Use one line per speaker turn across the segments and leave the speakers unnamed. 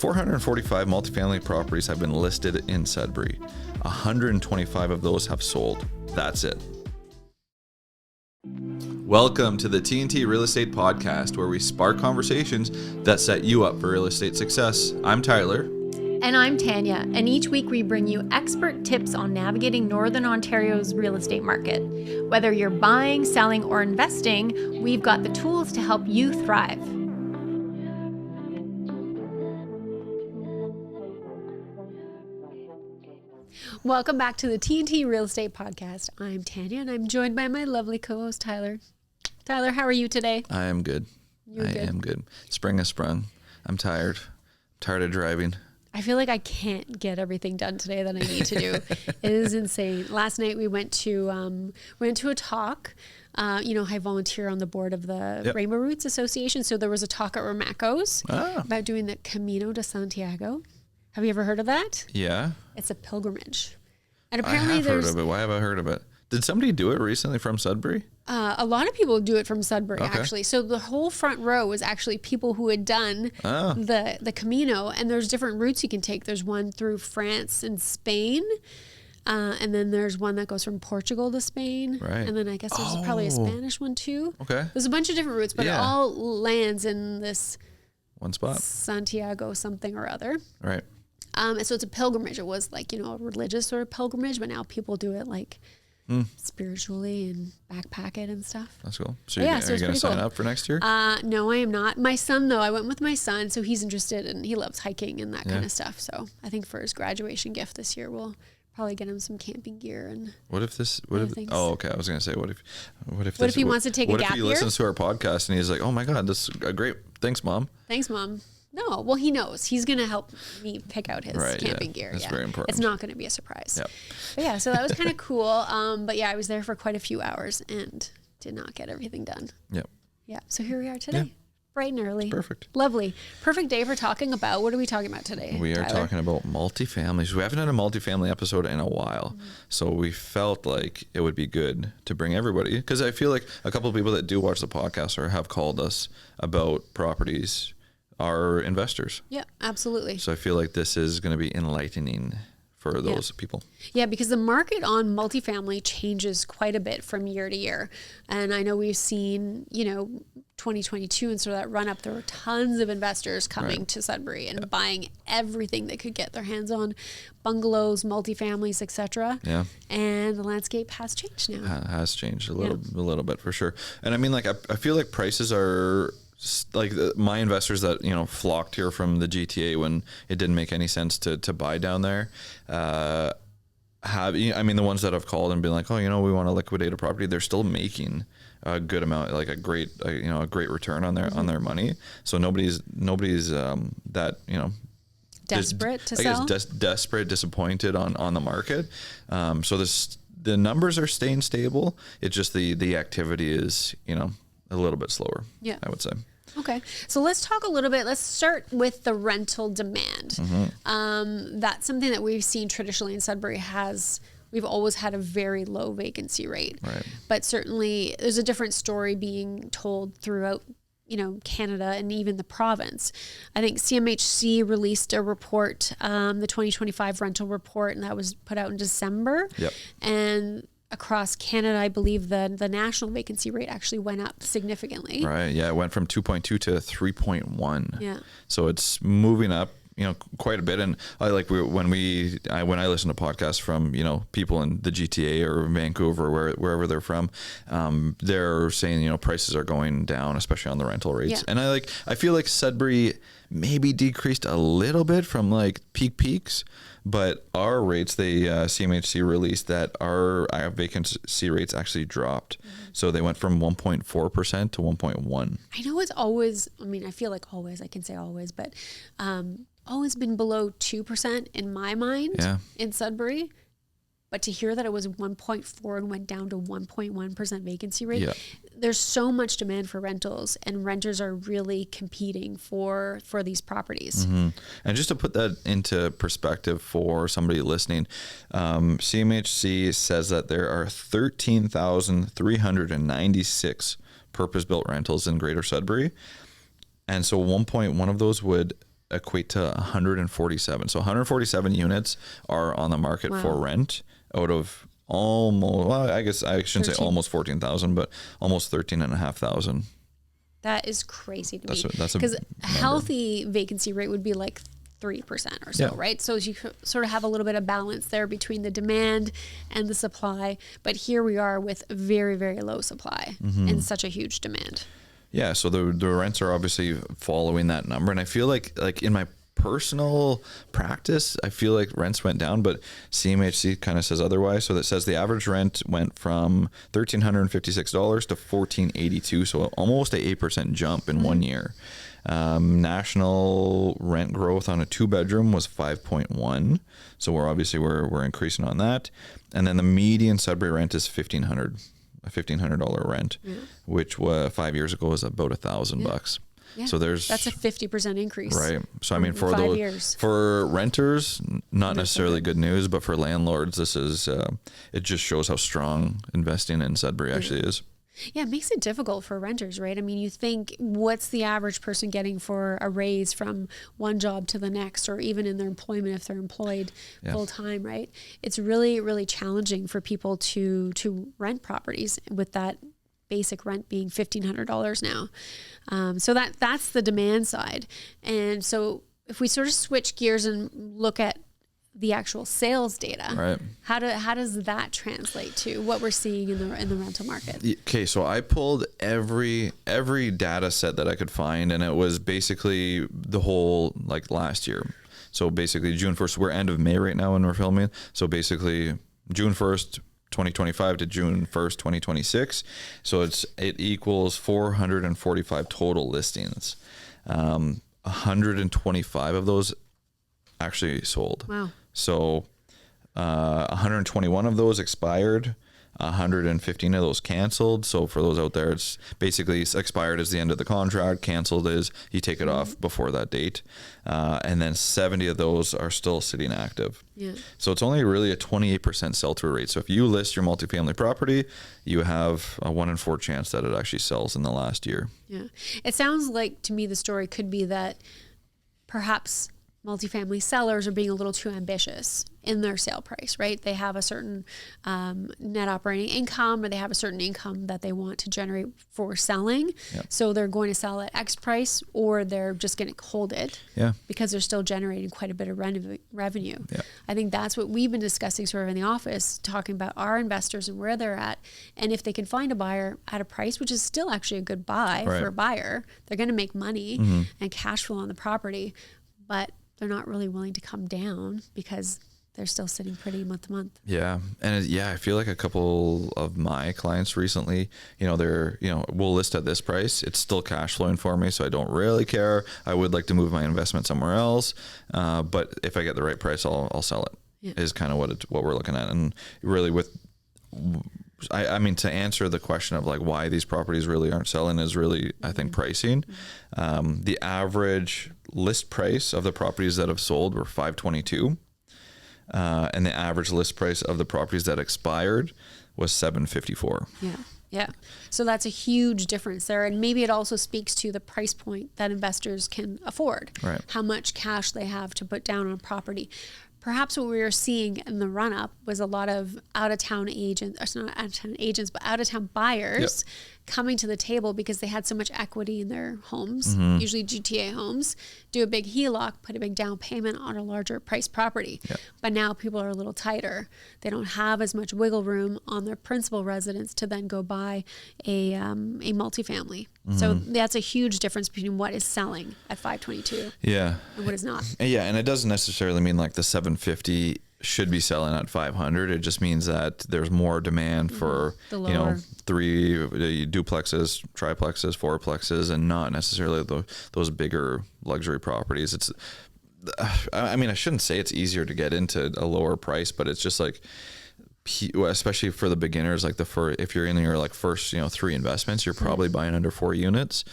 445 multifamily properties have been listed in Sudbury. 125 of those have sold. That's it. Welcome to the TNT Real Estate Podcast, where we spark conversations that set you up for real estate success. I'm Tyler.
And I'm Tanya, and each week we bring you expert tips on navigating Northern Ontario's real estate market. Whether you're buying, selling, or investing, we've got the tools to help you thrive. Welcome back to the TNT Real Estate Podcast. I'm Tanya, and I'm joined by my lovely co-host, Tyler. Tyler, how are you today?
I am good. I am good. Spring has sprung. I'm tired. Tired of driving.
I feel like I can't get everything done today that I need to do. It is insane. Last night we went to a talk. I volunteer on the board of the Rainbow Roots Association. So there was a talk at Ramaco's about doing the Camino de Santiago. Have you ever heard of that?
Yeah.
It's a pilgrimage. And apparently
I have heard of it. Why have I heard of it? Did somebody do it recently from Sudbury?
A lot of people do it from Sudbury, actually. So the whole front row was actually people who had done the Camino, and there's different routes you can take. There's one through France and Spain, and then there's one that goes from Portugal to Spain. Right. And then I guess there's probably a Spanish one too. Okay. There's a bunch of different routes, but it all lands in this
one spot.
Santiago something or other.
Right.
And so it's a pilgrimage. It was like, a religious sort of pilgrimage, but now people do it like spiritually and backpack it and stuff.
That's cool. So are you going to sign up for next year?
No, I am not. My son, though, I went with my son, so he's interested and he loves hiking and that kind of stuff. So I think for his graduation gift this year, we'll probably get him some camping gear and
things. Oh, okay. I was going to say, what if
he wants to take a gap year?
What if he listens to our podcast and he's like, oh my God, this is a great, thanks, Mom.
Thanks, Mom. No, well, he knows. He's going to help me pick out his camping gear.
That's very important.
It's not going to be a surprise. Yep. But so that was kind of cool. But I was there for quite a few hours and did not get everything done.
Yep.
Yeah. So here we are today. Yeah. Bright and early.
Perfect.
Lovely. Perfect day for talking about. What are we talking about today,
We are talking about multifamilies. We haven't done a multifamily episode in a while. Mm-hmm. So we felt like it would be good to bring everybody. Because I feel like a couple of people that do watch the podcast or have called us about properties are investors.
Yeah, absolutely.
So I feel like this is going to be enlightening for those people.
Yeah, because the market on multifamily changes quite a bit from year to year. And I know we've seen, 2022 and sort of that run up, there were tons of investors coming to Sudbury and buying everything they could get their hands on, bungalows, multifamilies, etc. Yeah. And the landscape has changed now.
Has changed a little bit for sure. And I mean, like, I feel like prices are like my investors that flocked here from the GTA when it didn't make any sense to buy down there the ones that have called and been like, we want to liquidate a property, they're still making a good amount, like a great return on their money. So nobody's that
desperate to sell.
I guess desperate, disappointed on the market. So the numbers are staying stable. It's just the activity is a little bit slower. Yeah, I would say.
Okay, so let's talk a little bit. Let's start with the rental demand. Mm-hmm. That's something that we've seen traditionally in Sudbury. We've always had a very low vacancy rate, right? But certainly there's a different story being told throughout Canada and even the province. I think CMHC released a report, the 2025 rental report, and that was put out in December. Yep. And across Canada, I believe the national vacancy rate actually went up significantly.
Right. Yeah. It went from 2.2 to 3.1. Yeah. So it's moving up, quite a bit. And I when I listen to podcasts from, people in the GTA or Vancouver, wherever they're from, they're saying, prices are going down, especially on the rental rates. Yeah. And I feel like Sudbury maybe decreased a little bit from like peaks, but our rates, CMHC released that our vacancy rates actually dropped. Mm-hmm. So they went from 1.4% to 1.1.
I know it's always, I feel like always, I can say always, but always been below 2% in my mind in Sudbury. But to hear that it was 1.4 and went down to 1.1% vacancy rate, there's so much demand for rentals, and renters are really competing for these properties.
Mm-hmm. And just to put that into perspective for somebody listening, CMHC says that there are 13,396 purpose-built rentals in Greater Sudbury. And so 1.1 of those would equate to 147. So 147 units are on the market for rent out of almost, well, I guess I shouldn't say almost 14,000, but almost 13,500.
That is crazy to me.
That's
because a healthy vacancy rate would be like 3% or so, right? So you sort of have a little bit of balance there between the demand and the supply. But here we are with very, very low supply and such a huge demand.
Yeah, so the rents are obviously following that number. And I feel like in my personal practice, I feel like rents went down, but CMHC kind of says otherwise. So that says the average rent went from $1,356 to $1,482. So almost a 8% jump in 1 year. National rent growth on a 2-bedroom was 5.1. So we're increasing on that. And then the median Sudbury rent is $1,500, a $1,500 rent, which 5 years ago was about $1,000.
Yeah.
So that's
a 50% increase.
Right. So I mean, for renters, not necessarily good news, but for landlords, this is, it just shows how strong investing in Sudbury actually is.
Yeah, it makes it difficult for renters, right? I mean, you think, what's the average person getting for a raise from one job to the next, or even in their employment if they're employed full time, right? It's really, really challenging for people to rent properties with that basic rent being $1,500 now. So that's the demand side. And so if we sort of switch gears and look at the actual sales data,
right,
how does that translate to what we're seeing in the rental market?
Okay, so I pulled every data set that I could find, and it was basically the whole like last year. So basically June 1st, we're end of May right now when we're filming. So basically June 1st, 2025 to June 1st, 2026. So it equals 445 total listings. 125 of those actually sold.
Wow.
So 121 of those expired, 115 of those canceled. So for those out there, it's basically expired is the end of the contract, canceled is you take it off before that date. And then 70 of those are still sitting active.
Yeah.
So it's only really a 28% sell-through rate. So if you list your multifamily property, you have a 1 in 4 chance that it actually sells in the last year.
Yeah. It sounds like to me the story could be that perhaps multifamily sellers are being a little too ambitious in their sale price, right? They have a certain net operating income, or they have a certain income that they want to generate for selling. Yep. So they're going to sell at X price, or they're just going to hold it because they're still generating quite a bit of revenue. Yep. I think that's what we've been discussing sort of in the office, talking about our investors and where they're at. And if they can find a buyer at a price, which is still actually a good buy for a buyer, they're going to make money and cash flow on the property, but they're not really willing to come down because they're still sitting pretty month to month. Yeah.
And I feel like a couple of my clients recently, we'll list at this price. It's still cash flowing for me, so I don't really care. I would like to move my investment somewhere else. But if I get the right price, I'll sell it, is kind of what we're looking at. And really I mean, to answer the question of like why these properties really aren't selling is really, I think, pricing. The average list price of the properties that have sold were $522. And the average list price of the properties that expired was $754.
Yeah. Yeah. So that's a huge difference there. And maybe it also speaks to the price point that investors can afford, right? How much cash they have to put down on a property. Perhaps what we were seeing in the run-up was a lot of out-of-town agents, or not out-of-town agents, but out-of-town buyers coming to the table because they had so much equity in their homes, usually GTA homes, do a big HELOC, put a big down payment on a larger price property. But now people are a little tighter. They don't have as much wiggle room on their principal residence to then go buy a multifamily. So that's a huge difference between what is selling at 522 and what is not.
Yeah, and it doesn't necessarily mean like the 750 should be selling at 500. It just means that there's more demand for 3 duplexes, triplexes, fourplexes, and not necessarily those bigger luxury properties. It's, I mean, I shouldn't say it's easier to get into a lower price, but it's just like, especially for the beginners, like if you're in your like first 3 investments, you're probably buying under 4 units.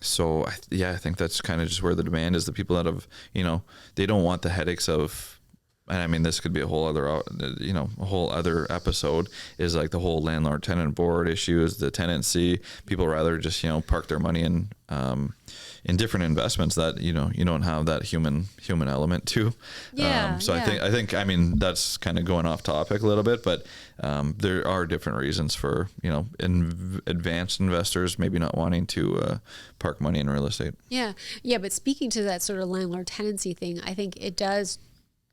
So I think that's kind of just where the demand is. The people that have, they don't want the headaches of and I mean, this could be a whole other episode, is like the whole landlord tenant board issues, the tenancy. People rather just, park their money in different investments that, you don't have that human element to.
Yeah.
I think, that's kind of going off topic a little bit, but there are different reasons for, advanced investors maybe not wanting to park money in real estate.
Yeah. Yeah. But speaking to that sort of landlord tenancy thing, I think it does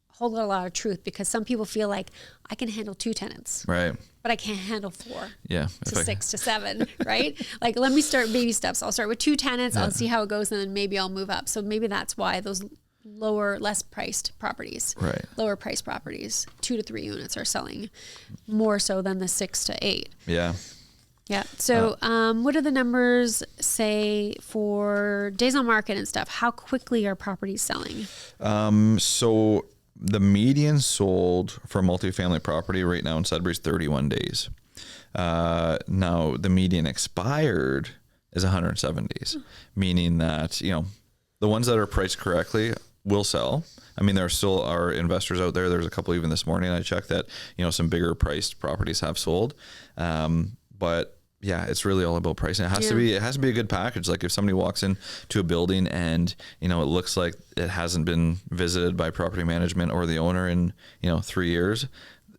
hold a lot of truth, because some people feel like I can handle 2 tenants,
right?
But I can't handle 4
to
6 to 7, right? Like, let me start baby steps. I'll start with 2 tenants. I'll see how it goes, and then maybe I'll move up. So maybe that's why those less priced properties, lower priced properties, 2 to 3 units are selling more so than the 6 to 8.
Yeah.
Yeah. So, what do the numbers say for days on market and stuff? How quickly are properties selling?
So the median sold for multifamily property right now in Sudbury is 31 days. Now the median expired is 107 days, meaning that, the ones that are priced correctly will sell. I mean, there still are investors out there. There's a couple even this morning I checked that, some bigger priced properties have sold. But yeah, it's really all about pricing. It has to be a good package. Like if somebody walks into a building and, it looks like it hasn't been visited by property management or the owner in, 3 years,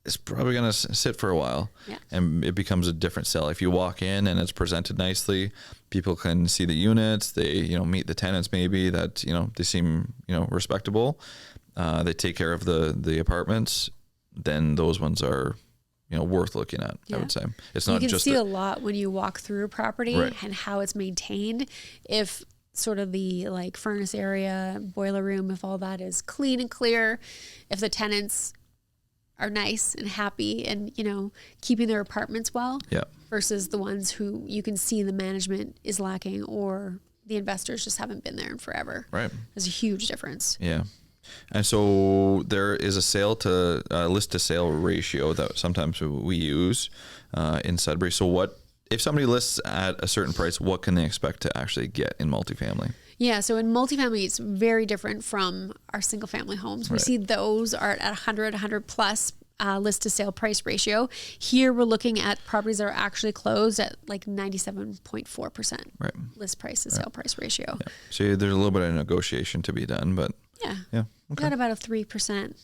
it's probably going to sit for a while, and it becomes a different sell. If you walk in and it's presented nicely, people can see the units, they, meet the tenants maybe that, they seem, respectable. They take care of the apartments, then those ones are, worth looking at, I would say. It's not just... You can
see a lot when you walk through a property and how it's maintained. If sort of the furnace area, boiler room, if all that is clean and clear, if the tenants are nice and happy and, keeping their apartments well, versus the ones who you can see the management is lacking or the investors just haven't been there in forever.
Right.
There's a huge difference.
Yeah. And so there is a list to sale ratio that sometimes we use in Sudbury. So if somebody lists at a certain price, what can they expect to actually get in multifamily?
Yeah, so in multifamily, it's very different from our single family homes. We see those are at 100 plus list to sale price ratio. Here we're looking at properties that are actually closed at 97.4% list price to sale price ratio.
Yeah. So there's a little bit of negotiation to be done, but
okay. Got about a 3%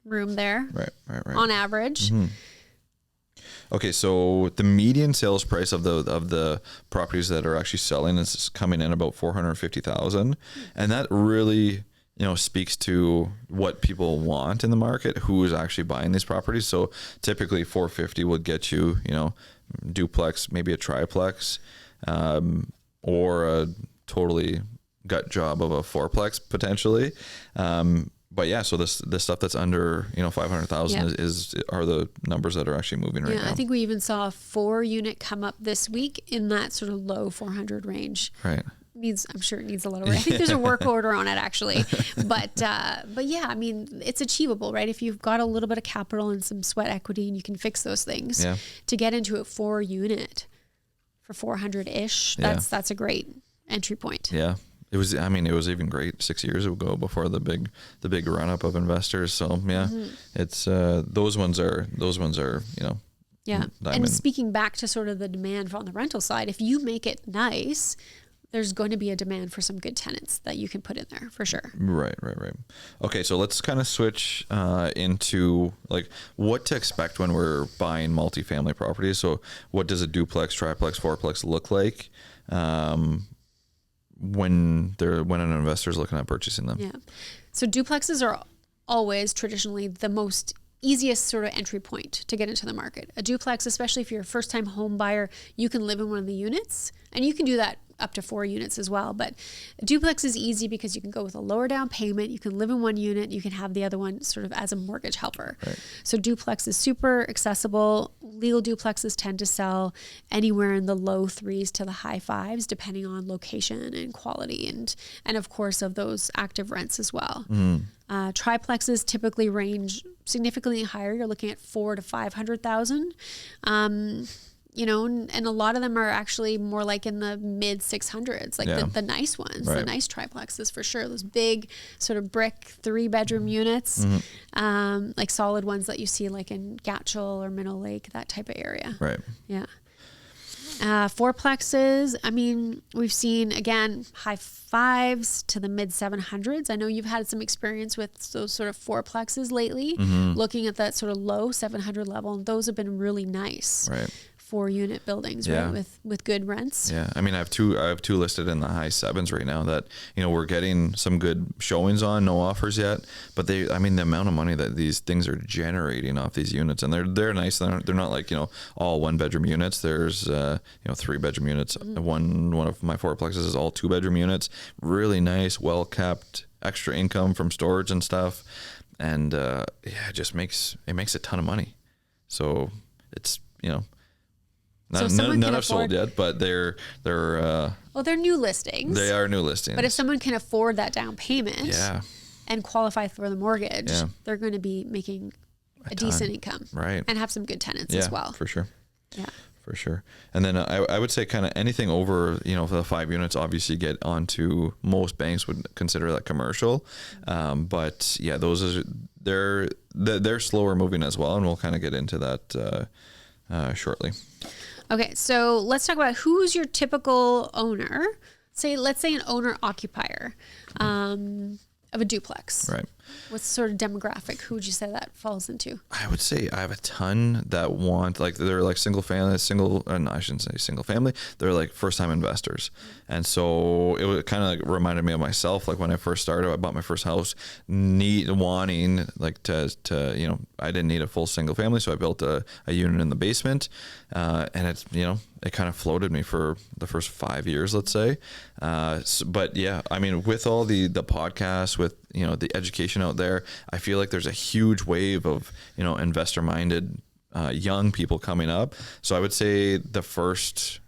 room there.
Right.
On average.
Mm-hmm. Okay, so the median sales price of the properties that are actually selling is coming in about $450,000, and that really speaks to what people want in the market, who is actually buying these properties. So typically $450,000 would get you duplex, maybe a triplex, or a totally gut job of a fourplex potentially. But yeah, so this stuff that's under 500,000 are the numbers that are actually moving right now.
I think we even saw a 4-unit come up this week in that sort of low 400 range.
Right.
I'm sure it needs a little work. I think there's a work order on it actually, but yeah, I mean, it's achievable, right? If you've got a little bit of capital and some sweat equity and you can fix those things, to get into a 4-unit for 400-ish, that's a great entry point.
Yeah. It was even great 6 years ago before the big run up of investors. So it's those ones are diamond.
And speaking back to sort of the demand on the rental side, if you make it nice, there's going to be a demand for some good tenants that you can put in there for sure. Right.
Okay, so let's kind of switch into what to expect when we're buying multifamily properties. So what does a duplex, triplex, fourplex look like when an investor is looking at purchasing them?
Yeah. So duplexes are always traditionally the most easiest sort of entry point to get into the market. A duplex, especially if you're a first-time home buyer, you can live in one of the units, and you can do that up to 4 units as well. But a duplex is easy because you can go with a lower down payment. You can live in one unit. You can have the other one sort of as a mortgage helper. Right. So duplex is super accessible. Legal duplexes tend to sell anywhere in the low 3s to the high 5s, depending on location and quality and of course of those active rents as well. Triplexes typically range significantly higher. You're looking at $400,000 to $500,000. and a lot of them are actually more like in the mid 600s, like the nice ones, the nice triplexes for sure. Those big sort of brick 3-bedroom units, like solid ones that you see like in Gatchel or Minnow Lake, that type of area.
Right.
Yeah. Fourplexes. I mean, we've seen again high 5s to the mid 700s. I know you've had some experience with those sort of fourplexes lately, looking at that sort of low 700 level, and those have been really nice.
Right.
4-unit buildings, right? With good rents.
Yeah. I mean, I have two listed in the high 7s right now that, we're getting some good showings on, no offers yet, but the amount of money that these things are generating off these units, and they're nice. They're not like, all 1-bedroom units. There's, 3-bedroom units. One of my fourplexes is all 2-bedroom units, really nice, well kept, extra income from storage and stuff. And, it just makes a ton of money. So it's, none have sold yet, but they're
new listings.
They are new listings.
But if someone can afford that down payment and qualify for the mortgage, they're going to be making a decent income.
Right.
And have some good tenants as well.
For sure.
Yeah.
For sure. And then I would say kind of anything over, for the 5 units, obviously get onto, most banks would consider that commercial. But yeah, they're slower moving as well. And we'll kind of get into that shortly.
Okay, so let's talk about who's your typical owner. Let's say an owner occupier of a duplex.
Right.
What sort of demographic? Who would you say that falls into?
I would say I have a ton that want, like, they're like single family. I shouldn't say single family. They're like first time investors. And so it kind of like reminded me of myself. Like when I first started, I bought my first house, wanting like to I didn't need a full single family. So I built a unit in the basement. And it's, it kind of floated me for the first 5 years, let's say. But yeah, I mean, with all the podcasts, with, the education out there, I feel like there's a huge wave of, investor minded, young people coming up. So I would say the first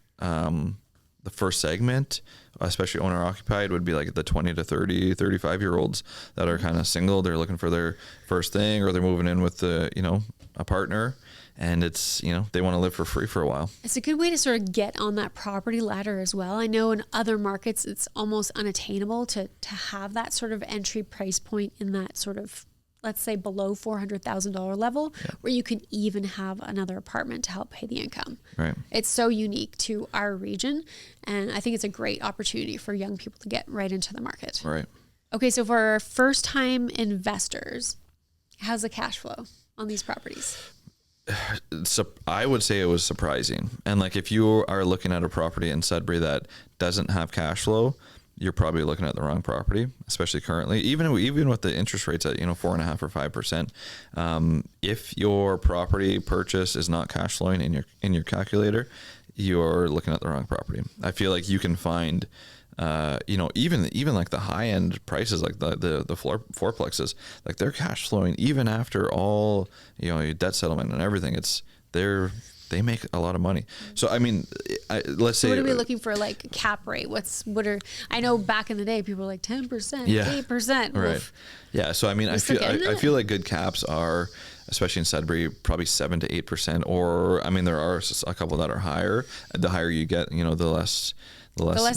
segment, especially owner occupied, would be like the 20 to 30, 35 year olds that are kind of single. They're looking for their first thing, or they're moving in with a partner. And it's, they want to live for free for a while. It's
a good way to sort of get on that property ladder as well. I know in other markets, it's almost unattainable to have that sort of entry price point in that sort of, let's say, below $400,000 level, where you can even have another apartment to help pay the income.
Right.
It's so unique to our region. And I think it's a great opportunity for young people to get right into the market.
Right.
Okay, so for first time investors, how's the cash flow on these properties?
So I would say it was surprising. And like, if you are looking at a property in Sudbury that doesn't have cash flow, you're probably looking at the wrong property, especially currently, even with the interest rates at, 4.5% or 5%. If your property purchase is not cash flowing in your calculator, you're looking at the wrong property. I feel like you can find, even like the high end prices, like the fourplexes, like they're cash flowing even after all, your debt settlement and everything. They make a lot of money. So, I mean, let's say.
What are we looking for, like cap rate? I know back in the day, people were like 10%, 8%.
Right.
Oof.
Yeah. So, I mean, I feel like good caps are, especially in Sudbury, probably 7 to 8%, or, I mean, there are a couple that are higher. The higher you get, the less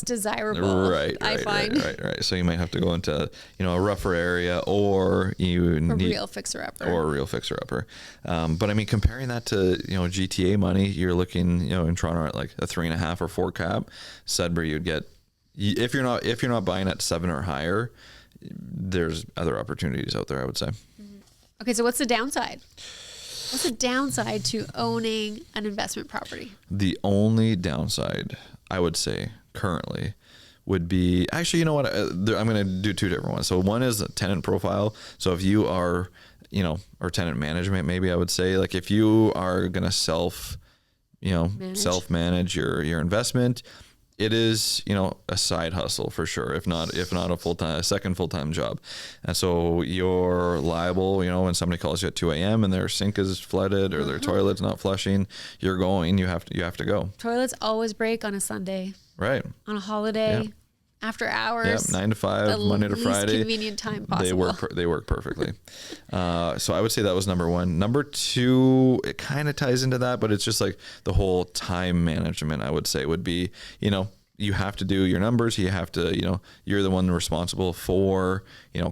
desirable,
right,
I find.
Right. So you might have to go into, a rougher area, or need
a real fixer-upper.
But I mean, comparing that to, GTA money, you're looking, in Toronto at like a 3.5 or 4 cap. Sudbury, you'd get, if you're not buying at 7 or higher, there's other opportunities out there, I would say.
Mm-hmm. Okay. So what's the downside? What's the downside to owning an investment property?
The only downside, I would say, currently would be, actually, you know what? I'm going to do 2 different ones. So one is tenant profile. So if you are, or tenant management, maybe I would say, like, if you are going to self-manage your investment, it is, a side hustle for sure. If not a second full-time job. And so you're liable, when somebody calls you at 2 a.m. and their sink is flooded or their toilet's not flushing, you have to go.
Toilets always break on a Sunday.
Right.
On a holiday.
Yeah.
after hours.
Yep, 9 to 5, Monday to Friday.
Least convenient time possible.
They work perfectly. So I would say that was number one. Number two, it kind of ties into that, but it's just like the whole time management, I would say, would be, you have to do your numbers. You have to, you're the one responsible for,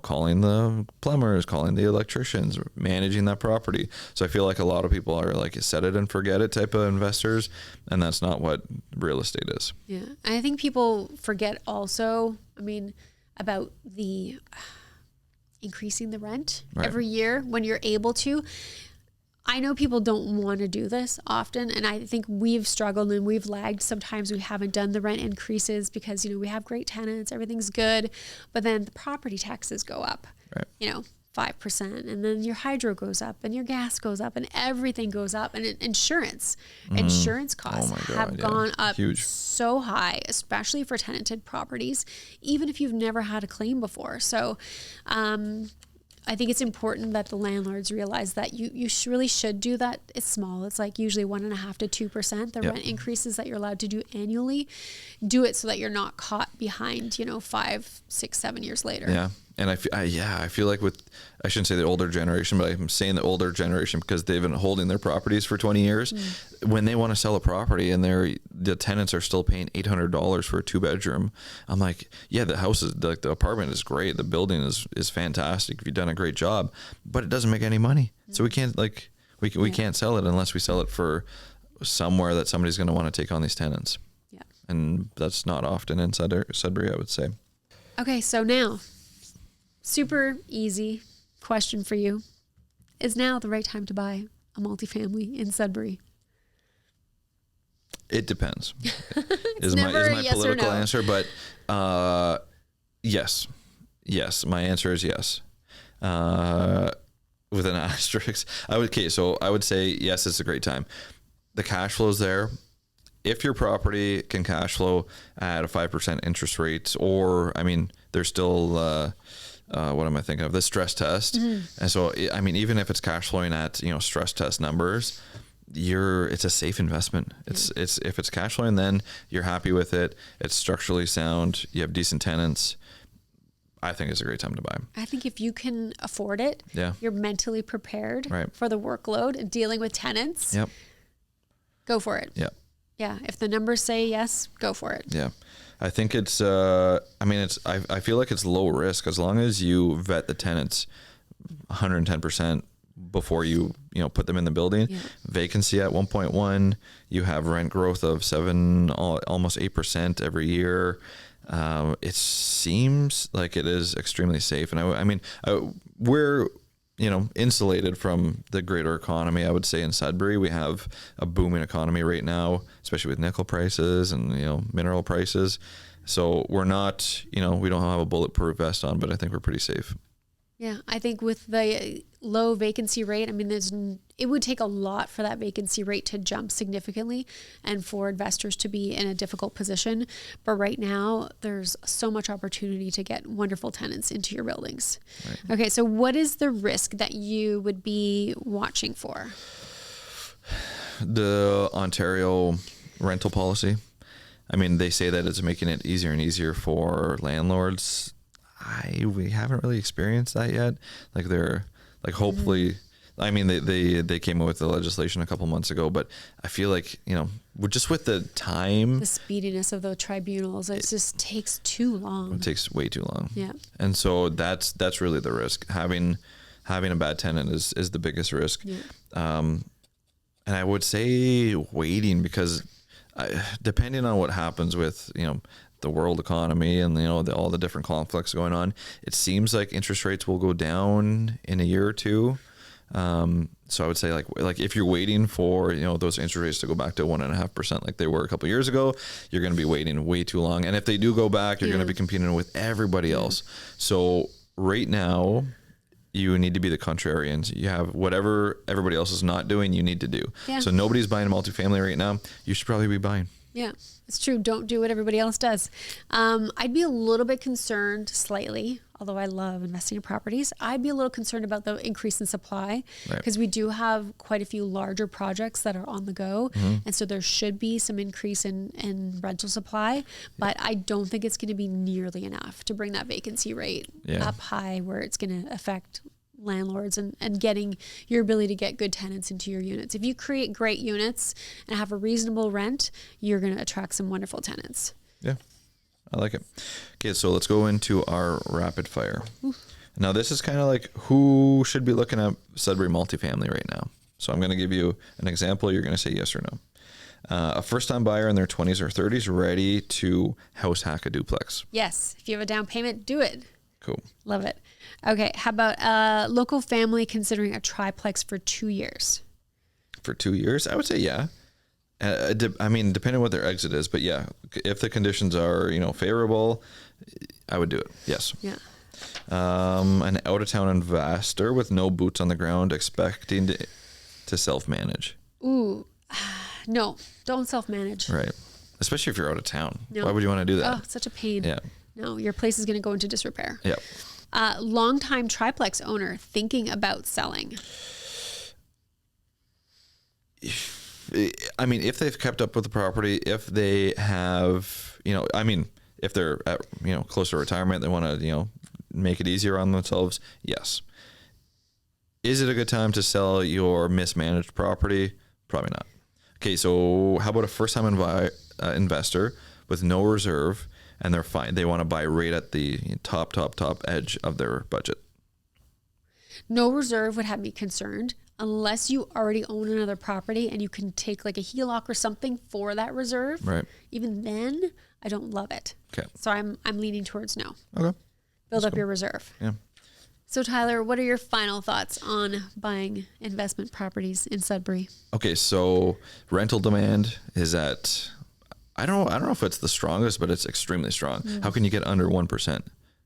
calling the plumbers, calling the electricians, managing that property. So I feel like a lot of people are like set it and forget it type of investors. And that's not what real estate is.
Yeah. And I think people forget also, about the increasing the rent every year when you're able to. I know people don't want to do this often, and I think we've struggled and we've lagged. Sometimes we haven't done the rent increases because, we have great tenants, everything's good, but then the property taxes go up, 5%, and then your hydro goes up and your gas goes up and everything goes up, and insurance costs have gone up so high, especially for tenanted properties, even if you've never had a claim before. So, I think it's important that the landlords realize that you really should do that. It's small. It's like usually 1.5% to 2%. The rent increases that you're allowed to do annually. Do it so that you're not caught behind, 5, 6, 7 years later.
Yeah. And I feel like I shouldn't say the older generation, but I'm saying the older generation because they've been holding their properties for 20 years. When they want to sell a property and the tenants are still paying $800 for a 2-bedroom, I'm like, yeah, the house is the apartment is great. The building is fantastic. You've done a great job, but it doesn't make any money. So we can't we can't sell it unless we sell it for somewhere that somebody's going to want to take on these tenants. Yeah. And that's not often in Sudbury, I would say.
Okay. So now, super easy question for you. Is now the right time to buy a multifamily in Sudbury?
It depends.
is my yes political no.
answer, but yes. Yes, my answer is yes. With an asterisk. I would say yes, it's a great time. The cash flow's there. If your property can cash flow at a 5% interest rate, or there's still what am I thinking of? The stress test. And so, even if it's cash flowing at, stress test numbers, it's a safe investment. It's if it's cash flowing, then you're happy with it. It's structurally sound. You have decent tenants. I think it's a great time to buy.
I think if you can afford it, you're mentally prepared for the workload and dealing with tenants.
Yep.
Go for it.
Yep.
Yeah. If the numbers say yes, go for it.
Yeah. I think it's, I feel like it's low risk as long as you vet the tenants 110% before you put them in the building. Yeah. Vacancy at 1.1, you have rent growth of 7, almost 8% every year. It seems like it is extremely safe. And we're, insulated from the greater economy. I would say in Sudbury, we have a booming economy right now, especially with nickel prices and, mineral prices. So we're not, we don't have a bulletproof vest on, but I think we're pretty safe.
Yeah. I think with the low vacancy rate, it would take a lot for that vacancy rate to jump significantly and for investors to be in a difficult position. But right now, there's so much opportunity to get wonderful tenants into your buildings. Right. Okay, so what is the risk that you would be watching for?
The Ontario rental policy. They say that it's making it easier and easier for landlords. We haven't really experienced that yet. Hopefully, they came up with the legislation a couple months ago, but I feel like, just with the time,
the speediness of the tribunals, it just takes too long.
It takes way too long.
Yeah.
And so that's really the risk. Having a bad tenant is the biggest risk. Yeah. And I would say waiting because depending on what happens with, the world economy and all the different conflicts going on, it seems like interest rates will go down in a year or two. So I would say like if you're waiting for those interest rates to go back to 1.5% like they were a couple of years ago, you're going to be waiting way too long. And if they do go back, you're going to be competing with everybody else. So right now, you need to be the contrarians. You have whatever everybody else is not doing, you need to do. Yeah. So nobody's buying a multifamily right now. You should probably be buying.
Yeah, it's true. Don't do what everybody else does. I'd be a little bit concerned slightly although I love investing in properties, I'd be a little concerned about the increase in supply because we do have quite a few larger projects that are on the go. And so there should be some increase in rental supply, but I don't think it's going to be nearly enough to bring that vacancy rate up high where it's going to affect landlords and getting your ability to get good tenants into your units. If you create great units and have a reasonable rent, you're going to attract some wonderful tenants.
Yeah. I like it. Okay, so let's go into our rapid fire. Now, this is kind of like who should be looking at Sudbury Multifamily right now. So I'm going to give you an example. You're going to say yes or no. A first-time buyer in their 20s or 30s ready to house hack a duplex.
Yes. If you have a down payment, do it.
Cool.
Love it. Okay. How about a local family considering a triplex for 2 years?
For 2 years? I would say yeah. I mean, depending on what their exit is, but yeah, if the conditions are, favorable, I would do it. Yes.
Yeah.
An out-of-town investor with no boots on the ground expecting to self-manage.
Ooh, no, don't self-manage.
Right. Especially if you're out of town.
No.
Why would you want to do that?
Oh, such a pain.
Yeah.
No, your place is going to go into disrepair.
Yep.
Longtime triplex owner thinking about selling.
I mean, if they've kept up with the property, if they have, if they're at, close to retirement, they want to, make it easier on themselves. Yes. Is it a good time to sell your mismanaged property? Probably not. Okay. So how about a first-time investor with no reserve and they're fine. They want to buy right at the top edge of their budget.
No reserve would have me concerned. Unless you already own another property and you can take like a HELOC or something for that reserve,
right? Even
then, I don't love it.
Okay.
So I'm leaning towards no.
Okay.
Build up your reserve.
Yeah.
So Tyler, what are your final thoughts on buying investment properties in Sudbury?
Okay, so rental demand is at, I don't know if it's the strongest, but it's extremely strong. How can you get under 1%?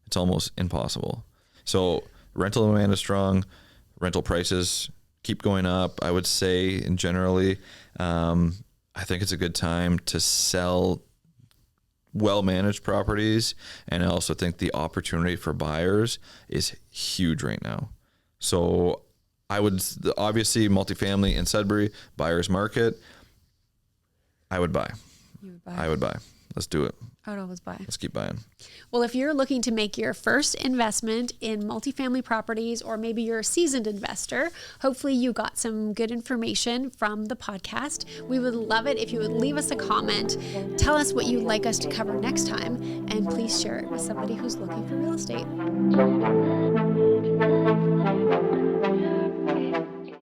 It's almost impossible. So rental demand is strong. Rental prices keep going up. I would say, and generally, I think it's a good time to sell well-managed properties. And I also think the opportunity for buyers is huge right now. So I would, obviously, multifamily in Sudbury, buyer's market, I would buy.
You would buy.
I would buy. Let's do it.
I would always buy.
Let's keep buying.
Well, if you're looking to make your first investment in multifamily properties, or maybe you're a seasoned investor, hopefully you got some good information from the podcast. We would love it if you would leave us a comment, tell us what you'd like us to cover next time, and please share it with somebody who's looking for real estate.